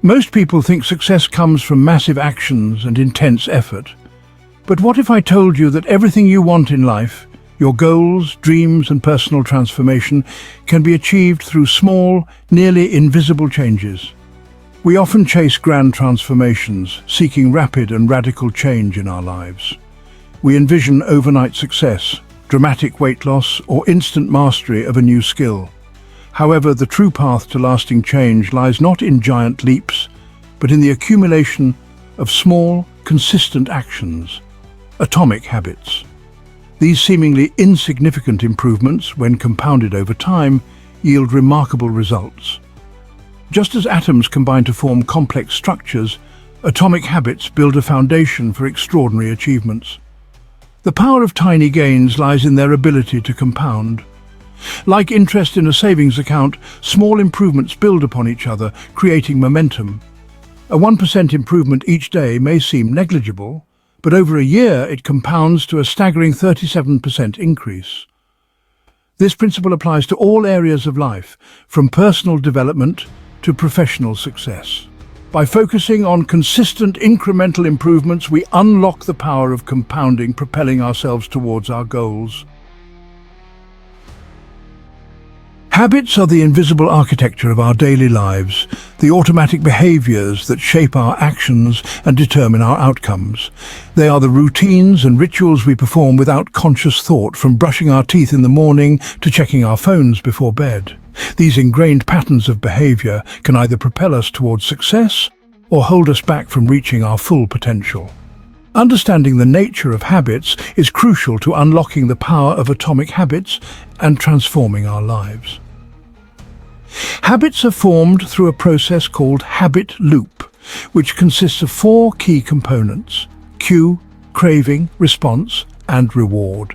Most people think success comes from massive actions and intense effort. But what if I told you that everything you want in life, your goals, dreams and personal transformation, can be achieved through small, nearly invisible changes? We often chase grand transformations, seeking rapid and radical change in our lives. We envision overnight success, dramatic weight loss, or instant mastery of a new skill. However, the true path to lasting change lies not in giant leaps, but in the accumulation of small, consistent actions, atomic habits. These seemingly insignificant improvements, when compounded over time, yield remarkable results. Just as atoms combine to form complex structures, atomic habits build a foundation for extraordinary achievements. The power of tiny gains lies in their ability to compound. Like interest in a savings account, small improvements build upon each other, creating momentum. A 1% improvement each day may seem negligible, but over a year it compounds to a staggering 37% increase. This principle applies to all areas of life, from personal development to professional success. By focusing on consistent incremental improvements, we unlock the power of compounding, propelling ourselves towards our goals. Habits are the invisible architecture of our daily lives, the automatic behaviors that shape our actions and determine our outcomes. They are the routines and rituals we perform without conscious thought, from brushing our teeth in the morning to checking our phones before bed. These ingrained patterns of behavior can either propel us towards success or hold us back from reaching our full potential. Understanding the nature of habits is crucial to unlocking the power of atomic habits and transforming our lives. Habits are formed through a process called habit loop, which consists of 4 key components: cue, craving, response, and reward.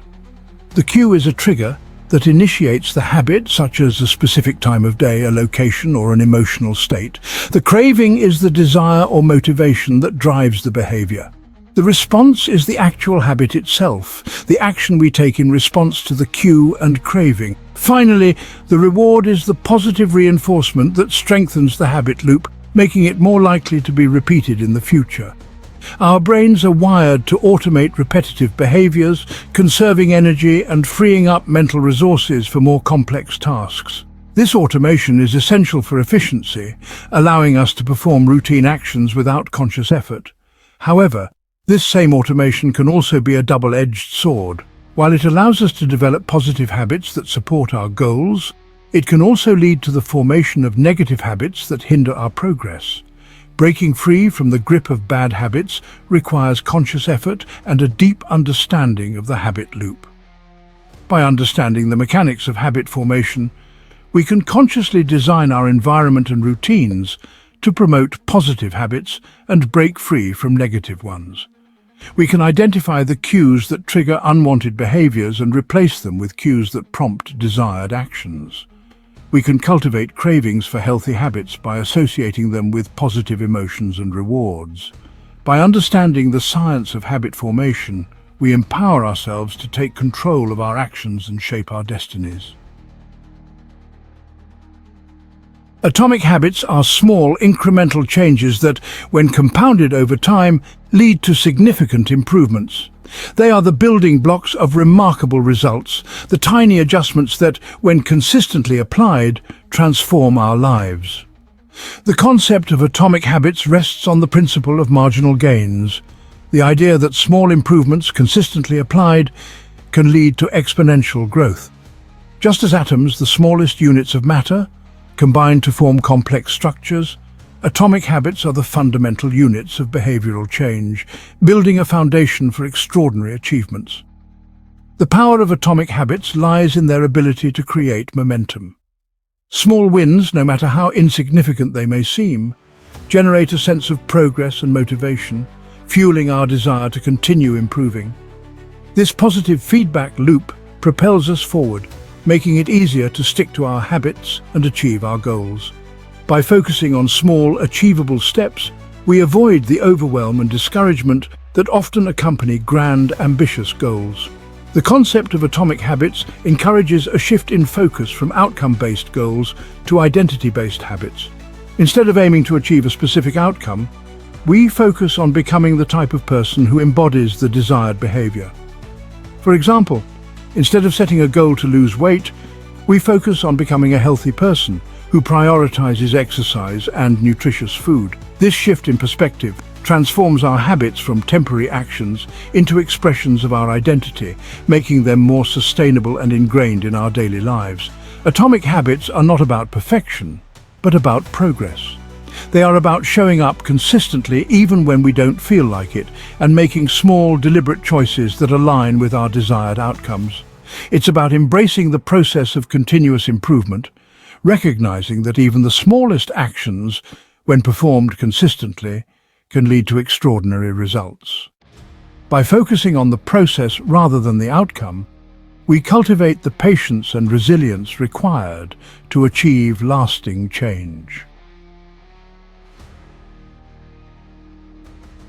The cue is a trigger that initiates the habit, such as a specific time of day, a location, or an emotional state. The craving is the desire or motivation that drives the behavior. The response is the actual habit itself, the action we take in response to the cue and craving. Finally, the reward is the positive reinforcement that strengthens the habit loop, making it more likely to be repeated in the future. Our brains are wired to automate repetitive behaviors, conserving energy and freeing up mental resources for more complex tasks. This automation is essential for efficiency, allowing us to perform routine actions without conscious effort. However, this same automation can also be a double-edged sword. While it allows us to develop positive habits that support our goals, it can also lead to the formation of negative habits that hinder our progress. Breaking free from the grip of bad habits requires conscious effort and a deep understanding of the habit loop. By understanding the mechanics of habit formation, we can consciously design our environment and routines to promote positive habits and break free from negative ones. We can identify the cues that trigger unwanted behaviors and replace them with cues that prompt desired actions. We can cultivate cravings for healthy habits by associating them with positive emotions and rewards. By understanding the science of habit formation, we empower ourselves to take control of our actions and shape our destinies. Atomic habits are small, incremental changes that, when compounded over time, lead to significant improvements. They are the building blocks of remarkable results, the tiny adjustments that, when consistently applied, transform our lives. The concept of atomic habits rests on the principle of marginal gains, the idea that small improvements consistently applied can lead to exponential growth. Just as atoms, the smallest units of matter, combine to form complex structures, atomic habits are the fundamental units of behavioral change, building a foundation for extraordinary achievements. The power of atomic habits lies in their ability to create momentum. Small wins, no matter how insignificant they may seem, generate a sense of progress and motivation, fueling our desire to continue improving. This positive feedback loop propels us forward, making it easier to stick to our habits and achieve our goals. By focusing on small, achievable steps, we avoid the overwhelm and discouragement that often accompany grand, ambitious goals. The concept of atomic habits encourages a shift in focus from outcome-based goals to identity-based habits, Instead of aiming to achieve a specific outcome, we focus on becoming the type of person who embodies the desired behavior. For example, instead of setting a goal to lose weight, we focus on becoming a healthy person who prioritizes exercise and nutritious food. This shift in perspective transforms our habits from temporary actions into expressions of our identity, making them more sustainable and ingrained in our daily lives. Atomic habits are not about perfection, but about progress. They are about showing up consistently even when we don't feel like it, and making small, deliberate choices that align with our desired outcomes. It's about embracing the process of continuous improvement, recognizing that even the smallest actions, when performed consistently, can lead to extraordinary results. By focusing on the process rather than the outcome, we cultivate the patience and resilience required to achieve lasting change.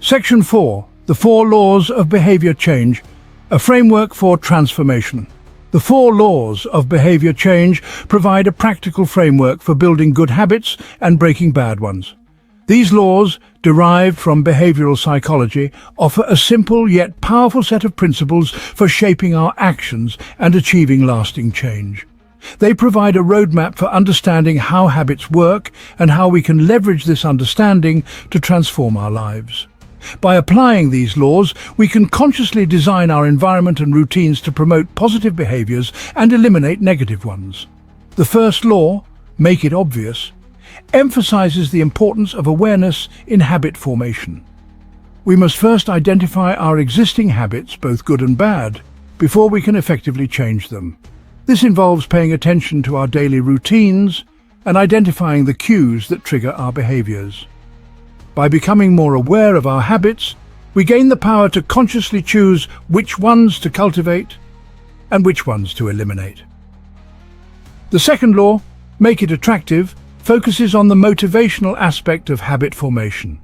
Section 4. The 4 Laws of Behavior Change, a framework for transformation. The 4 laws of behavior change provide a practical framework for building good habits and breaking bad ones. These laws, derived from behavioral psychology, offer a simple yet powerful set of principles for shaping our actions and achieving lasting change. They provide a roadmap for understanding how habits work and how we can leverage this understanding to transform our lives. By applying these laws, we can consciously design our environment and routines to promote positive behaviors and eliminate negative ones. The first law, make it obvious, emphasizes the importance of awareness in habit formation. We must first identify our existing habits, both good and bad, before we can effectively change them. This involves paying attention to our daily routines and identifying the cues that trigger our behaviors. By becoming more aware of our habits, we gain the power to consciously choose which ones to cultivate and which ones to eliminate. The second law, make it attractive, focuses on the motivational aspect of habit formation.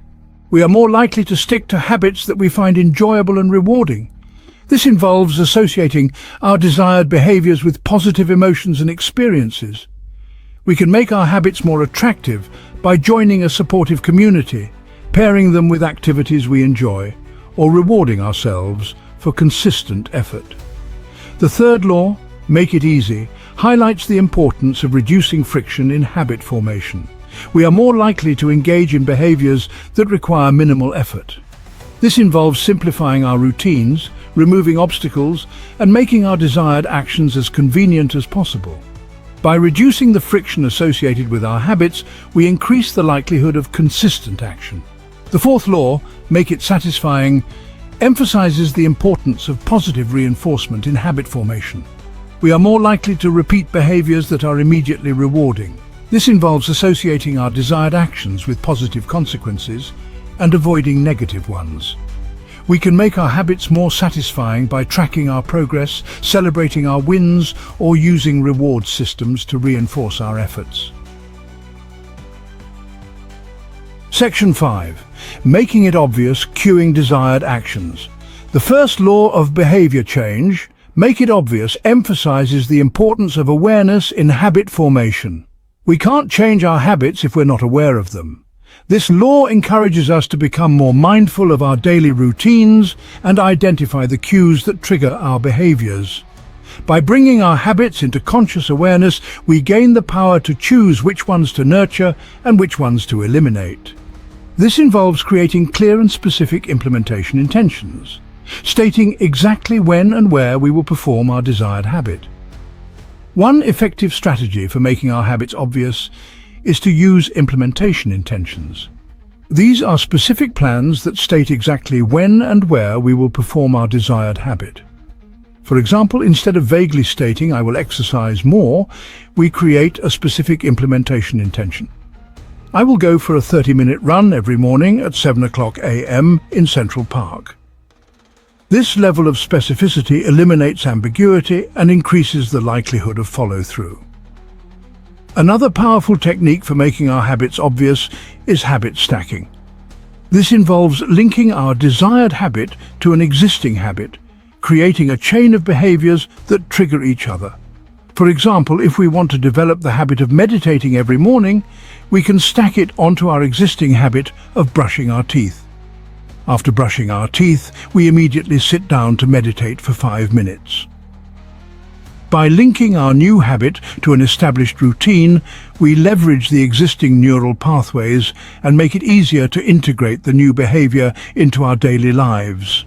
We are more likely to stick to habits that we find enjoyable and rewarding. This involves associating our desired behaviors with positive emotions and experiences. We can make our habits more attractive by joining a supportive community, pairing them with activities we enjoy, or rewarding ourselves for consistent effort. The third law, make it easy, highlights the importance of reducing friction in habit formation. We are more likely to engage in behaviors that require minimal effort. This involves simplifying our routines, removing obstacles, and making our desired actions as convenient as possible. By reducing the friction associated with our habits, we increase the likelihood of consistent action. The fourth law, make it satisfying, emphasizes the importance of positive reinforcement in habit formation. We are more likely to repeat behaviors that are immediately rewarding. This involves associating our desired actions with positive consequences and avoiding negative ones. We can make our habits more satisfying by tracking our progress, celebrating our wins, or using reward systems to reinforce our efforts. Section 5. Making it obvious, cueing desired actions. The first law of behavior change, make it obvious, emphasizes the importance of awareness in habit formation. We can't change our habits if we're not aware of them. This law encourages us to become more mindful of our daily routines and identify the cues that trigger our behaviors. By bringing our habits into conscious awareness, we gain the power to choose which ones to nurture and which ones to eliminate. This involves creating clear and specific implementation intentions, stating exactly when and where we will perform our desired habit. One effective strategy for making our habits obvious is to use implementation intentions. These are specific plans that state exactly when and where we will perform our desired habit. For example, instead of vaguely stating "I will exercise more," we create a specific implementation intention. I will go for a 30-minute run every morning at 7 a.m. in Central Park. This level of specificity eliminates ambiguity and increases the likelihood of follow-through. Another powerful technique for making our habits obvious is habit stacking. This involves linking our desired habit to an existing habit, creating a chain of behaviors that trigger each other. For example, if we want to develop the habit of meditating every morning, we can stack it onto our existing habit of brushing our teeth. After brushing our teeth, we immediately sit down to meditate for 5 minutes. By linking our new habit to an established routine, we leverage the existing neural pathways and make it easier to integrate the new behavior into our daily lives.